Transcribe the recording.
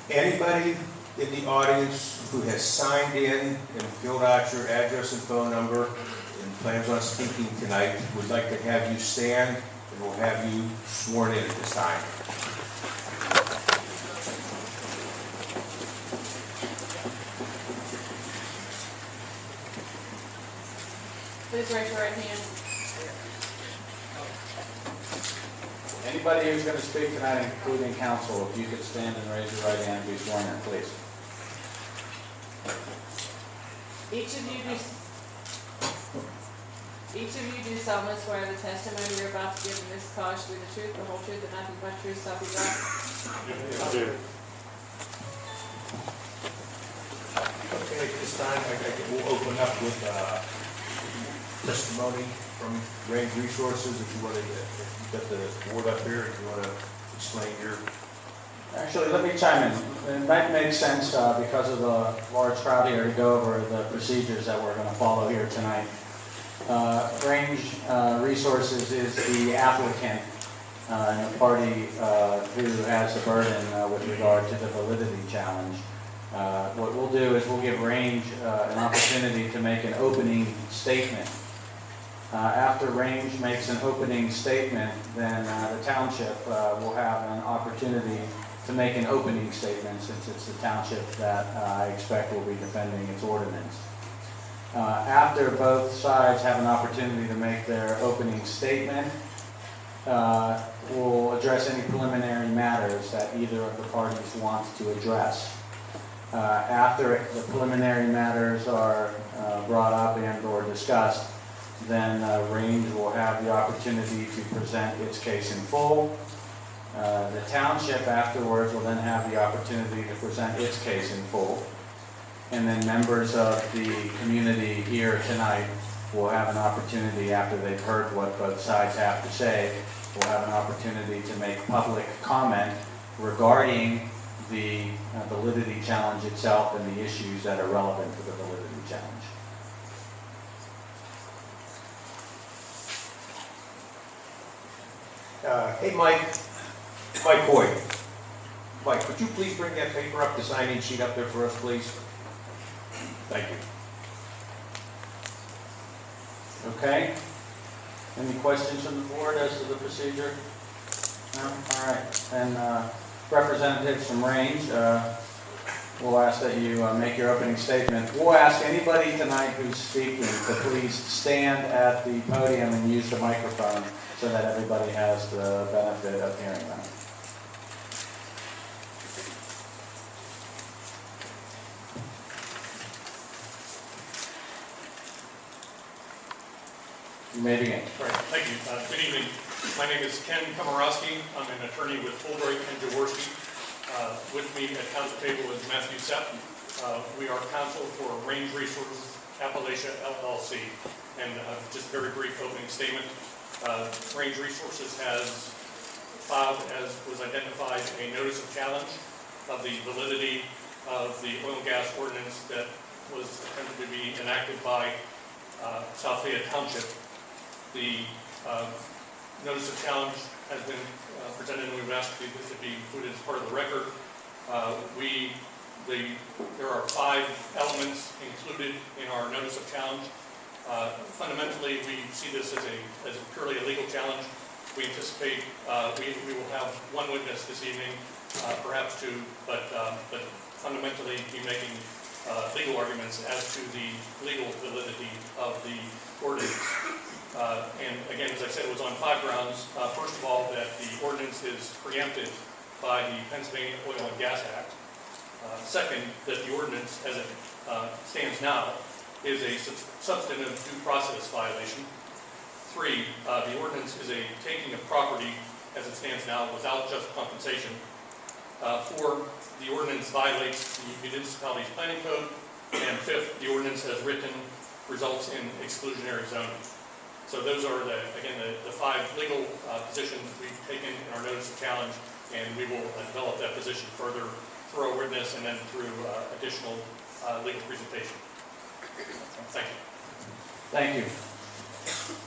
Anybody in the audience who has signed in and filled out your address and phone number and plans on speaking tonight would like to have you stand, and we'll have you sworn in at this time. Please raise your right hand. Anybody who's going to speak tonight, including counsel, if you could stand and raise your right hand and be sworn in, please. Each of you do solemnly swear the testimony you're about to give in this cause shall be the truth, the whole truth, and nothing but truth, so help you God. I do. Okay, at this time, we'll open up with testimony from Range Resources. If you want to, you've got the board up here, if you want to explain your... Actually, let me chime in. It might make sense because of the large crowd here to go over the procedures that we're going to follow here tonight. Range Resources is the applicant and the party who has the burden with regard to the validity challenge. What we'll do is we'll give Range an opportunity to make an opening statement. After Range makes an opening statement, then the Township will have an opportunity to make an opening statement, since it's the Township that I expect will be defending its ordinance. After both sides have an opportunity to make their opening statement, we'll address any preliminary matters that either of the parties wants to address. After the preliminary matters are brought up and or discussed, then Range will have the opportunity to present its case in full. The Township afterwards will then have the opportunity to present its case in full. And then members of the community here tonight will have an opportunity, after they've heard what both sides have to say, will have an opportunity to make public comment regarding the validity challenge itself and the issues that are relevant to the validity challenge. Hey, Mike Hoy. Mike, would you please bring that paper up, the sign-in sheet up there for us, please? Thank you. Okay. Any questions from the board as to the procedure? No? All right. And representatives from Range, we'll ask that you make your opening statement. We'll ask anybody tonight who's speaking to please stand at the podium and use the microphone so that everybody has the benefit of hearing them. You may begin. Right, thank you. Good evening. My name is Ken Komorowski. I'm an attorney with Fulbright and Jaworski. With me at council table is Matthew Sepp. We are counsel for Range Resources Appalachia LLC. And just a very brief opening statement. Range Resources has filed, as was identified, a notice of challenge of the validity of the oil and gas ordinance that was attempted to be enacted by South Fayette Township. The notice of challenge has been presented, and we've asked it to be included as part of the record. There are 5 elements included in our notice of challenge. Fundamentally, we see this as a purely a legal challenge. We anticipate we will have one witness this evening, perhaps 2, but fundamentally be making legal arguments as to the legal validity of the ordinance. And again, as I said, it was on 5 grounds. First of all, that the ordinance is preempted by the Pennsylvania Oil and Gas Act. Second, that the ordinance, as it stands now, is a substantive due process violation. 3, the ordinance is a taking of property, as it stands now, without just compensation. 4, the ordinance violates the municipality's planning code. And 5th, the ordinance as written results in exclusionary zoning. So those are, again, the 5 legal positions we've taken in our notice of challenge, and we will develop that position further through our witness and then through additional legal presentation. Thank you. Thank you.